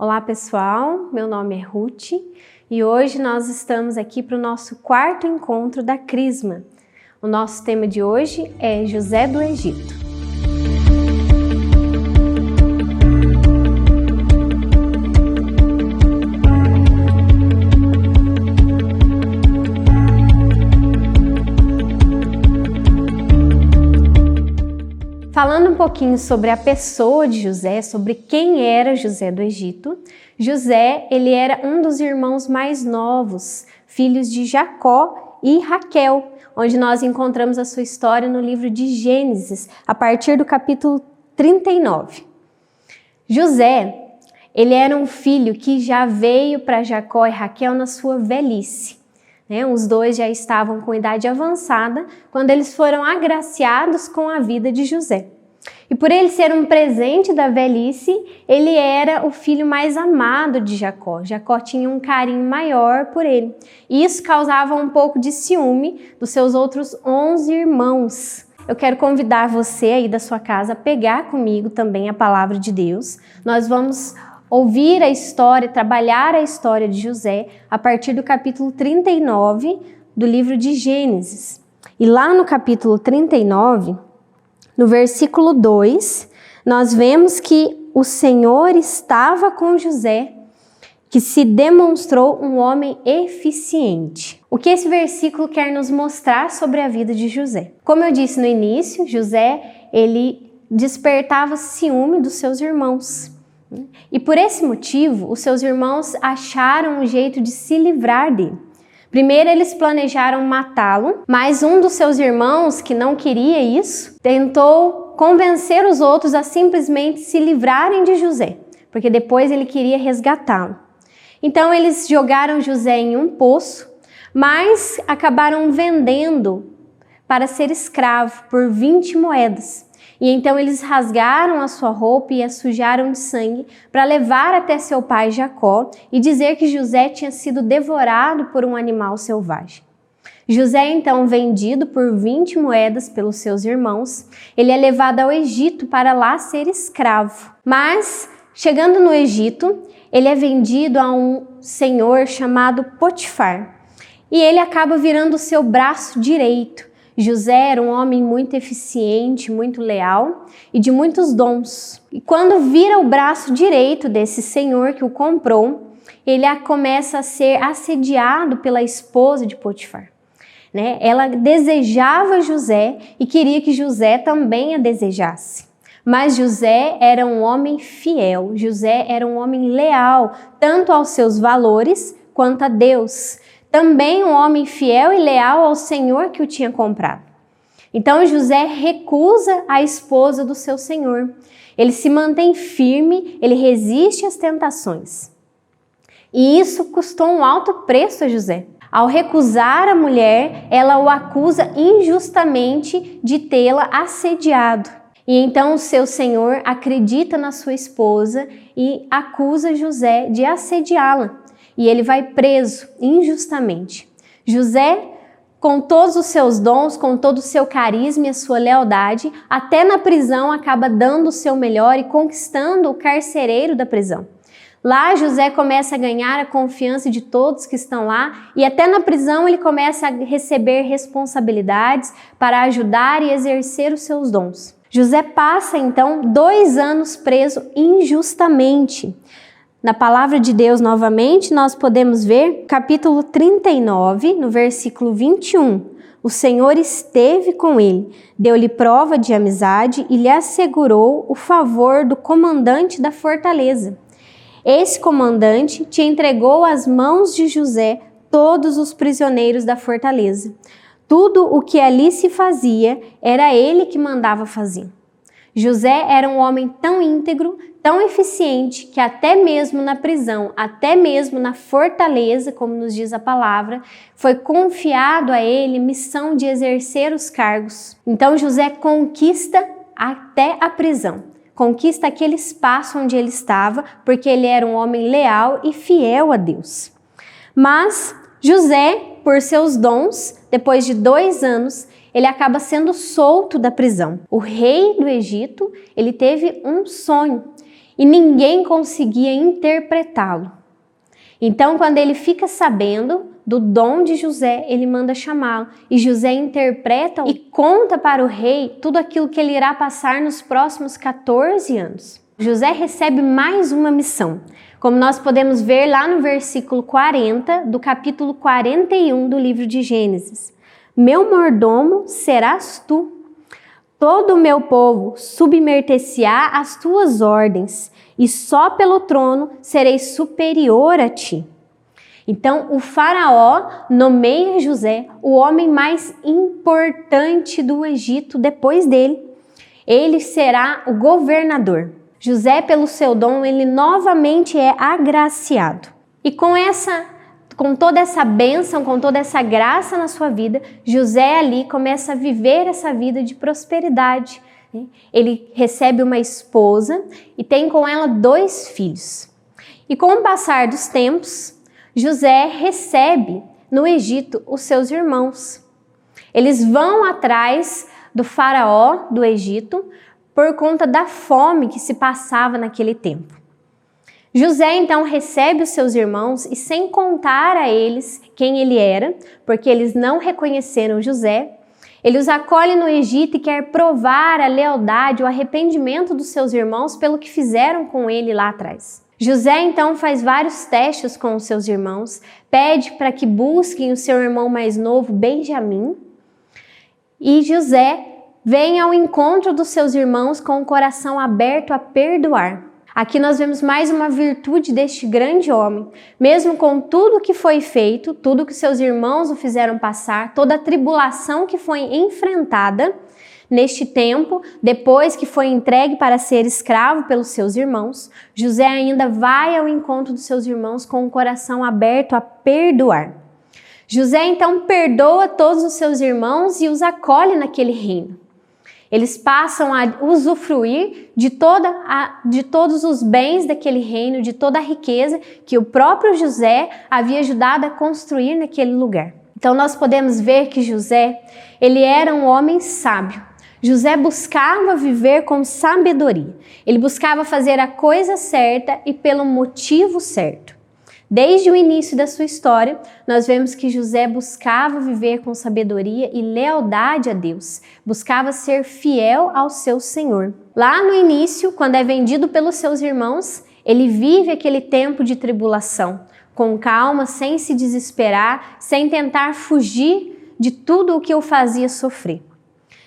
Olá pessoal, meu nome é Ruth e hoje nós estamos aqui para o nosso quarto encontro da Crisma. O nosso tema de hoje é José do Egito. Falando um pouquinho sobre a pessoa de José, sobre quem era José do Egito, José, ele era um dos irmãos mais novos, filhos de Jacó e Raquel, onde nós encontramos a sua história no livro de Gênesis, a partir do capítulo 39. José, ele era um filho que já veio para Jacó e Raquel na sua velhice. Os dois já estavam com idade avançada quando eles foram agraciados com a vida de José. E por ele ser um presente da velhice, ele era o filho mais amado de Jacó. Jacó tinha um carinho maior por ele. E isso causava um pouco de ciúme dos seus outros 11 irmãos. Eu quero convidar você aí da sua casa a pegar comigo também a palavra de Deus. Nós vamos ouvir a história, trabalhar a história de José a partir do capítulo 39 do livro de Gênesis. E lá no capítulo 39, no versículo 2, nós vemos que o Senhor estava com José, que se demonstrou um homem eficiente. O que esse versículo quer nos mostrar sobre a vida de José? Como eu disse no início, José, ele despertava ciúme dos seus irmãos. E por esse motivo, os seus irmãos acharam um jeito de se livrar dele. Primeiro eles planejaram matá-lo, mas um dos seus irmãos, que não queria isso, tentou convencer os outros a simplesmente se livrarem de José, porque depois ele queria resgatá-lo. Então eles jogaram José em um poço, mas acabaram vendendo para ser escravo por 20 moedas. E então eles rasgaram a sua roupa e a sujaram de sangue para levar até seu pai Jacó e dizer que José tinha sido devorado por um animal selvagem. José é então vendido por 20 moedas pelos seus irmãos. Ele é levado ao Egito para lá ser escravo. Mas, chegando no Egito, ele é vendido a um senhor chamado Potifar. E ele acaba virando o seu braço direito. José era um homem muito eficiente, muito leal e de muitos dons. E quando vira o braço direito desse senhor que o comprou, ele começa a ser assediado pela esposa de Potifar. Ela desejava José e queria que José também a desejasse. Mas José era um homem fiel, José era um homem leal, tanto aos seus valores quanto a Deus. Também um homem fiel e leal ao Senhor que o tinha comprado. Então José recusa a esposa do seu senhor. Ele se mantém firme, ele resiste às tentações. E isso custou um alto preço a José. Ao recusar a mulher, ela o acusa injustamente de tê-la assediado. E então o seu senhor acredita na sua esposa e acusa José de assediá-la. E ele vai preso injustamente. José, com todos os seus dons, com todo o seu carisma e a sua lealdade, até na prisão acaba dando o seu melhor e conquistando o carcereiro da prisão. Lá José começa a ganhar a confiança de todos que estão lá e até na prisão ele começa a receber responsabilidades para ajudar e exercer os seus dons. José passa então 2 anos preso injustamente. Na palavra de Deus, novamente, nós podemos ver capítulo 39, no versículo 21. O Senhor esteve com ele, deu-lhe prova de amizade e lhe assegurou o favor do comandante da fortaleza. Esse comandante te entregou às mãos de José todos os prisioneiros da fortaleza. Tudo o que ali se fazia, era ele que mandava fazer. José era um homem tão íntegro, tão eficiente, que até mesmo na prisão, até mesmo na fortaleza, como nos diz a palavra, foi confiado a ele missão de exercer os cargos. Então José conquista até a prisão, conquista aquele espaço onde ele estava, porque ele era um homem leal e fiel a Deus. Mas José, por seus dons, depois de 2 anos, ele acaba sendo solto da prisão. O rei do Egito, ele teve um sonho e ninguém conseguia interpretá-lo. Então, quando ele fica sabendo do dom de José, ele manda chamá-lo. E José interpreta e conta para o rei tudo aquilo que ele irá passar nos próximos 14 anos. José recebe mais uma missão, como nós podemos ver lá no versículo 40 do capítulo 41 do livro de Gênesis. Meu mordomo serás tu. Todo o meu povo submeter-se-á às tuas ordens, e só pelo trono serei superior a ti. Então, o faraó nomeia José o homem mais importante do Egito depois dele. Ele será o governador. José, pelo seu dom, ele novamente é agraciado. E com toda essa bênção, com toda essa graça na sua vida, José ali começa a viver essa vida de prosperidade. Ele recebe uma esposa e tem com ela 2 filhos. E com o passar dos tempos, José recebe no Egito os seus irmãos. Eles vão atrás do faraó do Egito por conta da fome que se passava naquele tempo. José então recebe os seus irmãos e, sem contar a eles quem ele era, porque eles não reconheceram José, ele os acolhe no Egito e quer provar a lealdade, o arrependimento dos seus irmãos pelo que fizeram com ele lá atrás. José então faz vários testes com os seus irmãos, pede para que busquem o seu irmão mais novo, Benjamim, e José vem ao encontro dos seus irmãos com o coração aberto a perdoar. Aqui nós vemos mais uma virtude deste grande homem. Mesmo com tudo que foi feito, tudo que seus irmãos o fizeram passar, toda a tribulação que foi enfrentada neste tempo, depois que foi entregue para ser escravo pelos seus irmãos, José ainda vai ao encontro dos seus irmãos com o coração aberto a perdoar. José então perdoa todos os seus irmãos e os acolhe naquele reino. Eles passam a usufruir de todos os bens daquele reino, de toda a riqueza que o próprio José havia ajudado a construir naquele lugar. Então nós podemos ver que José, ele era um homem sábio. José buscava viver com sabedoria. Ele buscava fazer a coisa certa e pelo motivo certo. Desde o início da sua história, nós vemos que José buscava viver com sabedoria e lealdade a Deus, buscava ser fiel ao seu Senhor. Lá no início, quando é vendido pelos seus irmãos, ele vive aquele tempo de tribulação, com calma, sem se desesperar, sem tentar fugir de tudo o que o fazia sofrer.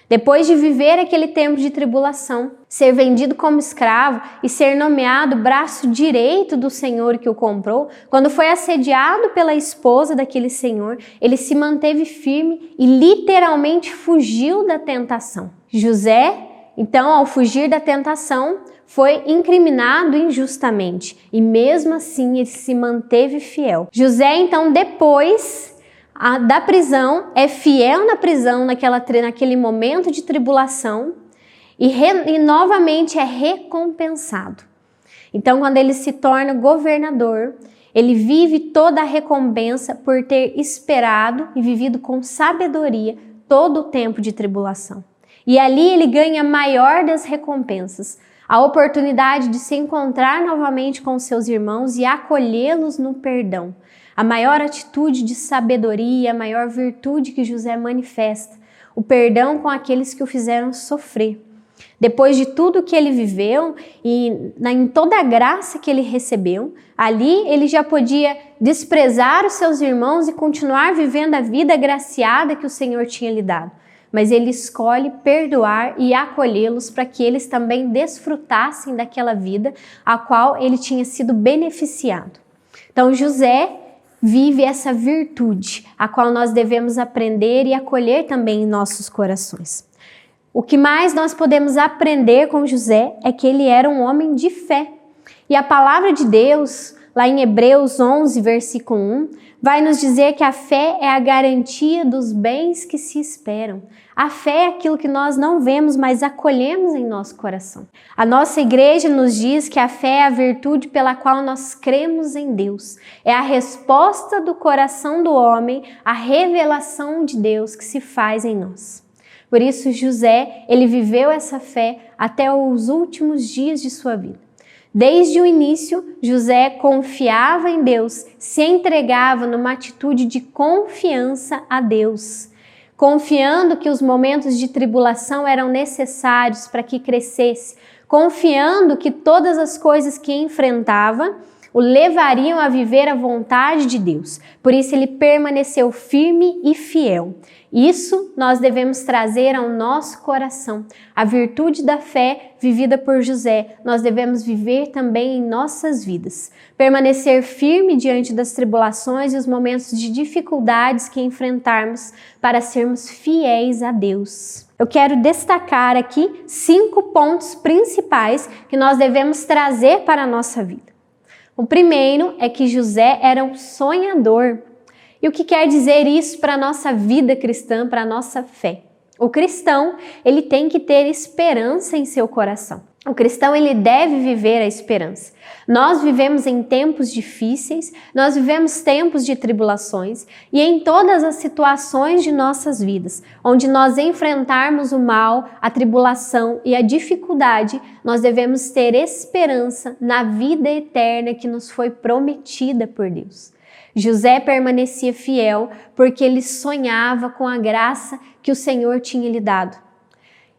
Depois de viver aquele tempo de tribulação, ser vendido como escravo e ser nomeado braço direito do Senhor que o comprou, quando foi assediado pela esposa daquele Senhor, ele se manteve firme e literalmente fugiu da tentação. José, então, ao fugir da tentação, foi incriminado injustamente e mesmo assim ele se manteve fiel. José, então, depois da prisão, é fiel na prisão naquele momento de tribulação e novamente é recompensado. Então, quando ele se torna governador, ele vive toda a recompensa por ter esperado e vivido com sabedoria todo o tempo de tribulação. E ali ele ganha a maior das recompensas, a oportunidade de se encontrar novamente com seus irmãos e acolhê-los no perdão. A maior atitude de sabedoria, a maior virtude que José manifesta, o perdão com aqueles que o fizeram sofrer. Depois de tudo que ele viveu e em toda a graça que ele recebeu, ali ele já podia desprezar os seus irmãos e continuar vivendo a vida agraciada que o Senhor tinha lhe dado. Mas ele escolhe perdoar e acolhê-los para que eles também desfrutassem daquela vida a qual ele tinha sido beneficiado. Então José vive essa virtude, a qual nós devemos aprender e acolher também em nossos corações. O que mais nós podemos aprender com José é que ele era um homem de fé. E a palavra de Deus, lá em Hebreus 11, versículo 1, vai nos dizer que a fé é a garantia dos bens que se esperam. A fé é aquilo que nós não vemos, mas acolhemos em nosso coração. A nossa igreja nos diz que a fé é a virtude pela qual nós cremos em Deus. É a resposta do coração do homem à revelação de Deus que se faz em nós. Por isso, José, ele viveu essa fé até os últimos dias de sua vida. Desde o início, José confiava em Deus, se entregava numa atitude de confiança a Deus, confiando que os momentos de tribulação eram necessários para que crescesse, confiando que todas as coisas que enfrentava o levariam a viver a vontade de Deus. Por isso ele permaneceu firme e fiel. Isso nós devemos trazer ao nosso coração. A virtude da fé vivida por José, nós devemos viver também em nossas vidas. Permanecer firme diante das tribulações e os momentos de dificuldades que enfrentarmos para sermos fiéis a Deus. Eu quero destacar aqui 5 pontos principais que nós devemos trazer para a nossa vida. O primeiro é que José era um sonhador. E o que quer dizer isso para a nossa vida cristã, para a nossa fé? O cristão, ele tem que ter esperança em seu coração. O cristão, ele deve viver a esperança. Nós vivemos em tempos difíceis, nós vivemos tempos de tribulações e em todas as situações de nossas vidas, onde nós enfrentarmos o mal, a tribulação e a dificuldade, nós devemos ter esperança na vida eterna que nos foi prometida por Deus. José permanecia fiel porque ele sonhava com a graça que o Senhor tinha lhe dado.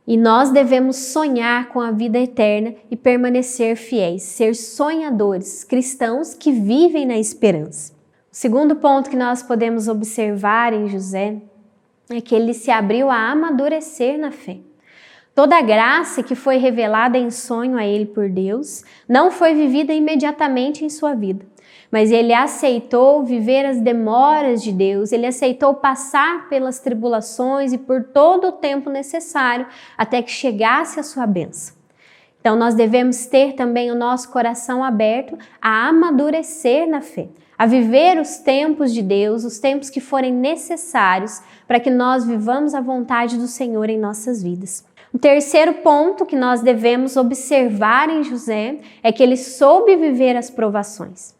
E nós devemos sonhar com a vida eterna e permanecer fiéis, ser sonhadores, cristãos que vivem na esperança. O segundo ponto que nós podemos observar em José é que ele se abriu a amadurecer na fé. Toda a graça que foi revelada em sonho a ele por Deus não foi vivida imediatamente em sua vida. Mas ele aceitou viver as demoras de Deus, ele aceitou passar pelas tribulações e por todo o tempo necessário até que chegasse a sua bênção. Então nós devemos ter também o nosso coração aberto a amadurecer na fé, a viver os tempos de Deus, os tempos que forem necessários para que nós vivamos a vontade do Senhor em nossas vidas. O terceiro ponto que nós devemos observar em José é que ele soube viver as provações.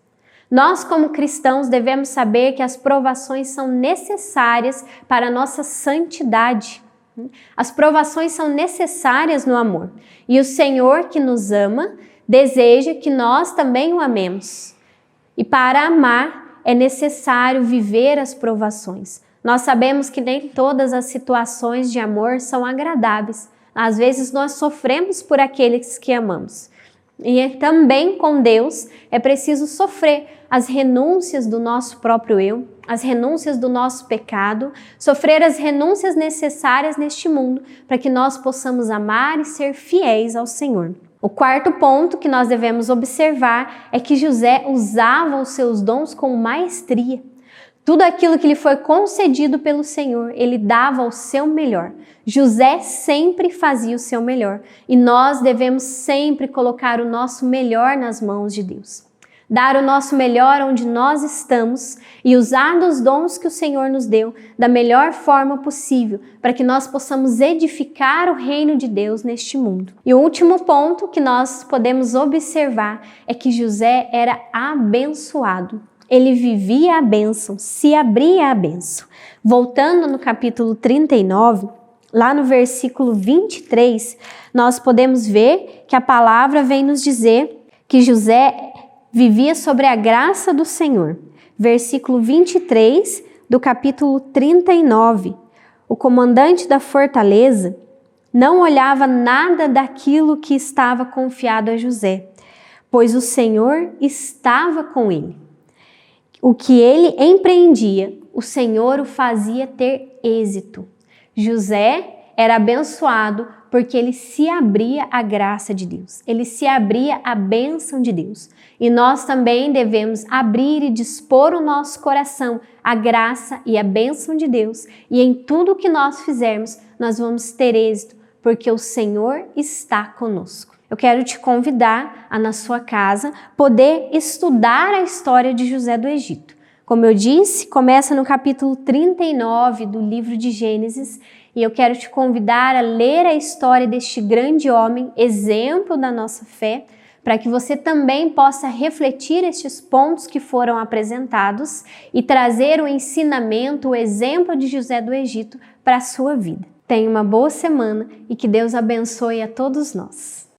Nós, como cristãos, devemos saber que as provações são necessárias para a nossa santidade. As provações são necessárias no amor. E o Senhor, que nos ama, deseja que nós também o amemos. E para amar, é necessário viver as provações. Nós sabemos que nem todas as situações de amor são agradáveis. Às vezes nós sofremos por aqueles que amamos. E também com Deus é preciso sofrer as renúncias do nosso próprio eu, as renúncias do nosso pecado, sofrer as renúncias necessárias neste mundo para que nós possamos amar e ser fiéis ao Senhor. O quarto ponto que nós devemos observar é que José usava os seus dons com maestria. Tudo aquilo que lhe foi concedido pelo Senhor, ele dava o seu melhor. José sempre fazia o seu melhor e nós devemos sempre colocar o nosso melhor nas mãos de Deus. Dar o nosso melhor onde nós estamos e usar dos dons que o Senhor nos deu da melhor forma possível para que nós possamos edificar o reino de Deus neste mundo. E o último ponto que nós podemos observar é que José era abençoado. Ele vivia a bênção, se abria a bênção. Voltando no capítulo 39, lá no versículo 23, nós podemos ver que a palavra vem nos dizer que José vivia sobre a graça do Senhor. Versículo 23 do capítulo 39. O comandante da fortaleza não olhava nada daquilo que estava confiado a José, pois o Senhor estava com ele. O que ele empreendia, o Senhor o fazia ter êxito. José era abençoado porque ele se abria à graça de Deus, ele se abria à bênção de Deus. E nós também devemos abrir e dispor o nosso coração à graça e à bênção de Deus. E em tudo que nós fizermos, nós vamos ter êxito, porque o Senhor está conosco. Eu quero te convidar a, na sua casa, poder estudar a história de José do Egito. Como eu disse, começa no capítulo 39 do livro de Gênesis, e eu quero te convidar a ler a história deste grande homem, exemplo da nossa fé, para que você também possa refletir estes pontos que foram apresentados e trazer o ensinamento, o exemplo de José do Egito para a sua vida. Tenha uma boa semana e que Deus abençoe a todos nós.